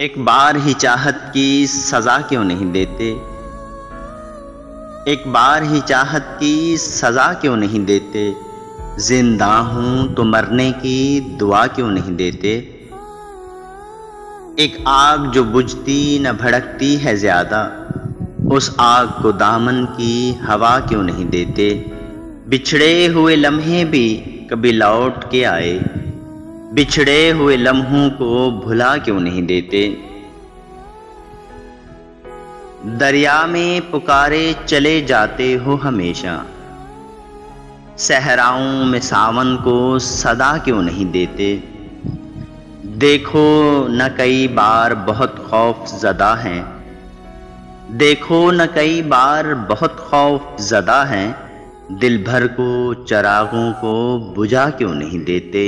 एक बार ही चाहत की सज़ा क्यों नहीं देते। एक बार ही चाहत की सज़ा क्यों नहीं देते। जिंदा हूँ तो मरने की दुआ क्यों नहीं देते। एक आग जो बुझती न भड़कती है ज़्यादा, उस आग को दामन की हवा क्यों नहीं देते। बिछड़े हुए लम्हे भी कभी लौट के आए, बिछड़े हुए लम्हों को भुला क्यों नहीं देते। दरिया में पुकारे चले जाते हो हमेशा, सहराओं में सावन को सदा क्यों नहीं देते। देखो न कई बार बहुत खौफ ज़दा हैं, देखो न कई बार बहुत खौफ ज़दा हैं, दिल भर को चरागों को बुझा क्यों नहीं देते।